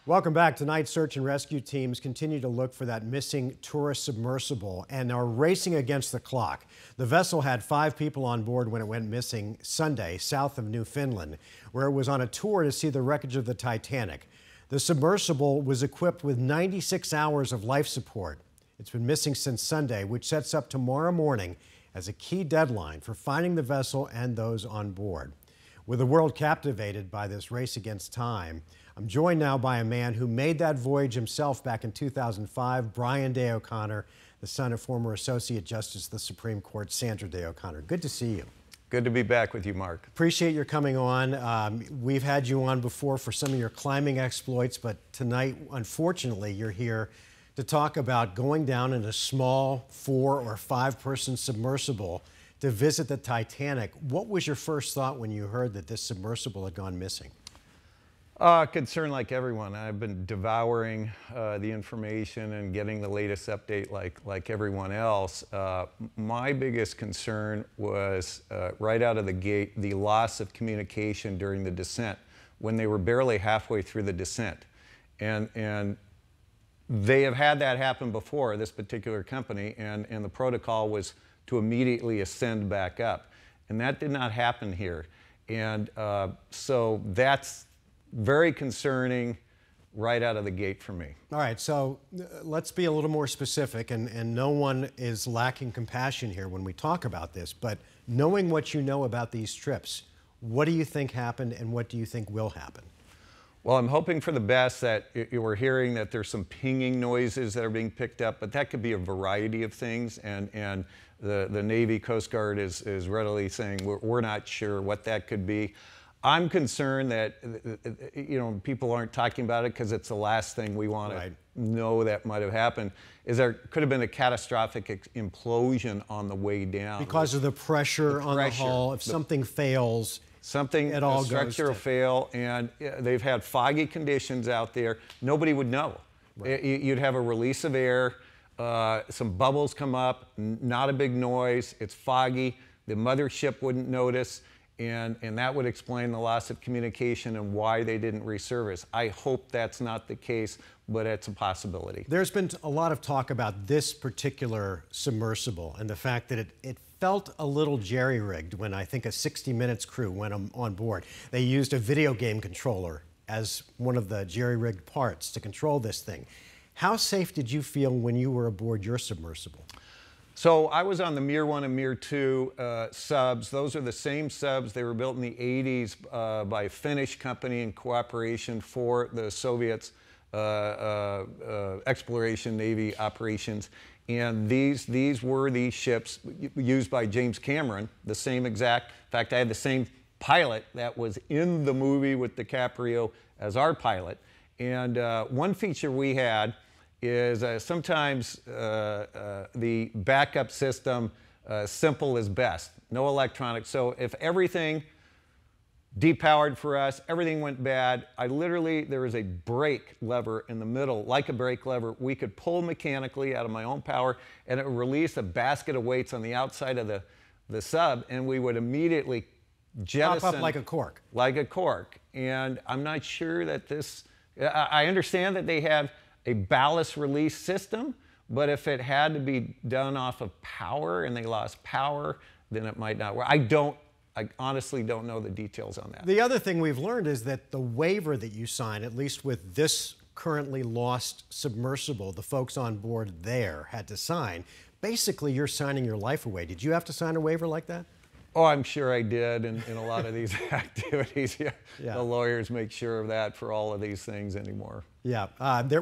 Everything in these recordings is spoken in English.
Welcome back. Tonight, search and rescue teams continue to look for that missing tourist submersible and are racing against the clock. The vessel had 5 people on board when it went missing Sunday south of Newfoundland, where it was on a tour to see the wreckage of the Titanic. The submersible was equipped with 96 hours of life support. It's been missing since Sunday, which sets up tomorrow morning as a key deadline for finding the vessel and those on board. With the world captivated by this race against time, I'm joined now by a man who made that voyage himself back in 2005, Sandra Day O'Connor, the son of former Associate Justice of the Supreme Court, Sandra Day O'Connor. Good to see you. Good to be back with you, Mark. Appreciate your coming on. We've had you on before for some of your climbing exploits, but tonight, unfortunately, you're here to talk about going down in a small 4- or 5-person submersible to visit the Titanic. What was your first thought when you heard that this submersible had gone missing? Concern like everyone. I've been devouring the information and getting the latest update like everyone else. My biggest concern was right out of the gate, the loss of communication during the descent when they were barely halfway through the descent. And they have had that happen before, this particular company, and the protocol was to immediately ascend back up. And that did not happen here. And so that's very concerning right out of the gate for me. All right, so let's be a little more specific, and no one is lacking compassion here when we talk about this, but knowing what you know about these trips, what do you think happened and what do you think will happen? Well, I'm hoping for the best. That you were hearing that there's some pinging noises that are being picked up, but that could be a variety of things, and the Navy Coast Guard is readily saying we're not sure what that could be. I'm concerned that people aren't talking about it because it's the last thing we want to know that might have happened. Is there could have been a catastrophic implosion on the way down because of the pressure on the hull. If something fails, it all goes. Structure will fail, and they've had foggy conditions out there. Nobody would know. Right. You'd have a release of air, some bubbles come up, not a big noise. It's foggy. The mothership wouldn't notice. And that would explain the loss of communication and why they didn't resurface. I hope that's not the case, but it's a possibility. There's been a lot of talk about this particular submersible and the fact that it felt a little jerry-rigged when I think a 60 Minutes crew went on board. They used a video game controller as one of the jerry-rigged parts to control this thing. How safe did you feel when you were aboard your submersible? So I was on the Mir 1 and Mir 2 subs. Those are the same subs. They were built in the 80s by a Finnish company in cooperation for the Soviets' exploration Navy operations. And these were the ships used by James Cameron, the same exact. In fact, I had the same pilot that was in the movie with DiCaprio as our pilot. And one feature we had is sometimes the backup system, simple is best, no electronics. So if everything depowered for us, everything went bad, there was a brake lever in the middle, like a brake lever, we could pull mechanically out of my own power, and it would release a basket of weights on the outside of the sub, and we would immediately jettison. Pop up like a cork. Like a cork. And I'm not sure that I understand that they have a ballast release system, but if it had to be done off of power and they lost power, then it might not work. I honestly don't know the details on that. The other thing we've learned is that the waiver that you signed, at least with this currently lost submersible, the folks on board there had to sign. Basically, you're signing your life away. Did you have to sign a waiver like that? Oh, I'm sure I did in a lot of these activities. Yeah. The lawyers make sure of that for all of these things anymore. Yeah,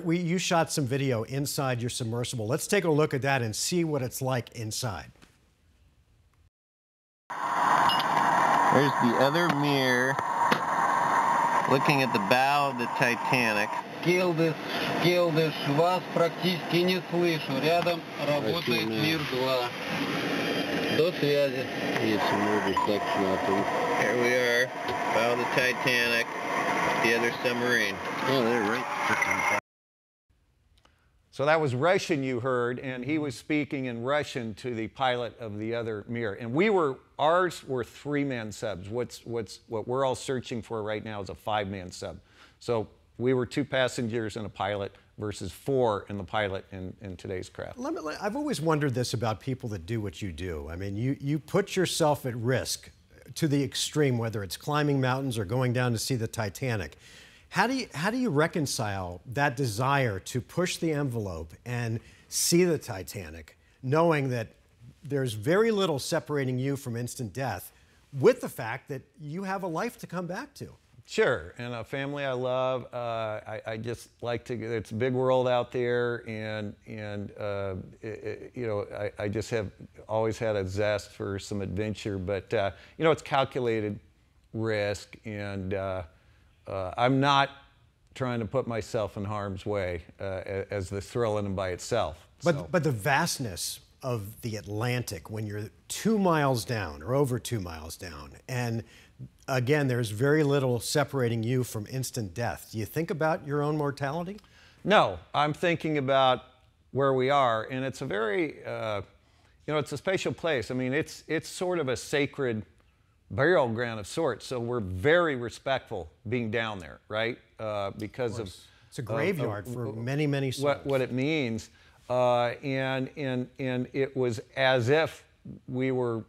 you shot some video inside your submersible. Let's take a look at that and see what it's like inside. There's the other mirror looking at the bow of the Titanic. Келдыш, вас практически не слышу. Рядом работает Мир 2. До связи. Here we are, bow of the Titanic, the other submarine. Oh, they're right. So that was Russian you heard, and he was speaking in Russian to the pilot of the other Mir. And ours were 3-man subs. What we're all searching for right now is a 5-man sub. So We were 2 passengers and a pilot versus 4 in the pilot in today's craft. I've always wondered this about people that do what you do. I mean, you put yourself at risk to the extreme, whether it's climbing mountains or going down to see the Titanic. How do you reconcile that desire to push the envelope and see the Titanic, knowing that there's very little separating you from instant death, with the fact that you have a life to come back to? Sure, and a family I love. I just like to. It's a big world out there, and you know, I just have always had a zest for some adventure. But you know, it's calculated risk, and I'm not trying to put myself in harm's way as the thrill in and by itself. But the vastness of the Atlantic, when you're 2 miles down or over 2 miles down, and again, there's very little separating you from instant death. Do you think about your own mortality? No, I'm thinking about where we are, and it's a very, you know, it's a special place. I mean, it's sort of a sacred burial ground of sorts, so we're very respectful being down there, right? Because of it's a graveyard for many, many souls. What it means, and it was as if we were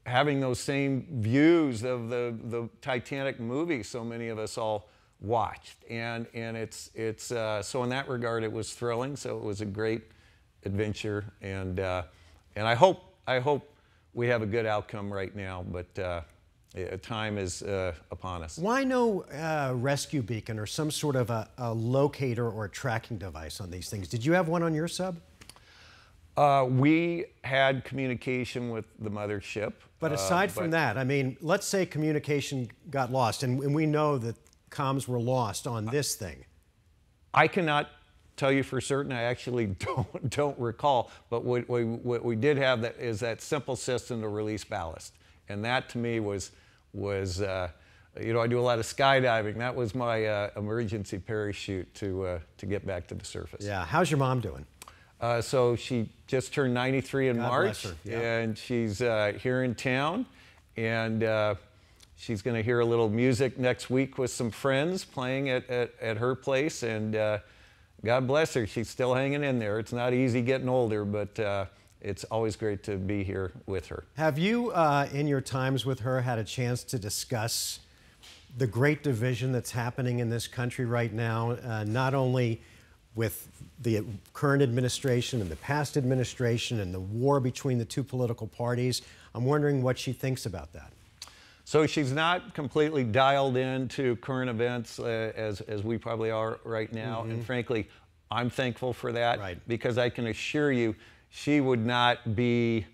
having those same views of the Titanic movie so many of us all watched, and it's so in that regard it was thrilling. So it was a great adventure, and I hope we have a good outcome right now, but time is upon us. Why no rescue beacon or some sort of a locator or a tracking device on these things? Did you have one on your sub? We had communication with the mothership. But aside from that, I mean, let's say communication got lost, and we know that comms were lost on this thing. I cannot tell you for certain. I actually don't recall. But what we did have is that simple system to release ballast, and that to me was you know, I do a lot of skydiving. That was my emergency parachute to get back to the surface. Yeah. How's your mom doing? So she just turned 93 in God March, bless her. Yeah. and she's here in town, and she's going to hear a little music next week with some friends playing at her place, and God bless her, she's still hanging in there. It's not easy getting older, but it's always great to be here with her. Have you, in your times with her, had a chance to discuss the great division that's happening in this country right now, not only with the current administration and the past administration and the war between the two political parties? I'm wondering what she thinks about that. So she's not completely dialed into current events as we probably are right now. Mm-hmm. And frankly, I'm thankful for that, right, because I can assure you she would not be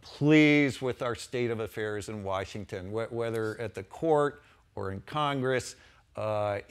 pleased with our state of affairs in Washington, whether at the court or in Congress. I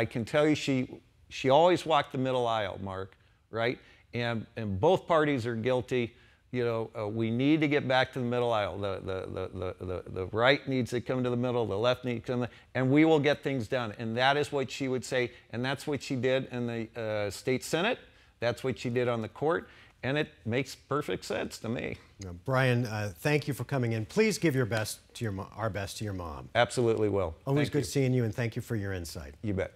can tell you she always walked the middle aisle, Mark, right? And both parties are guilty. You know, we need to get back to the middle aisle. The right needs to come to the middle, the left needs to come, and we will get things done. And that is what she would say, and that's what she did in the state Senate. That's what she did on the court, and it makes perfect sense to me. Brian, thank you for coming in. Please give your best to our best to your mom. Absolutely will. Always good seeing you, and thank you for your insight. You bet.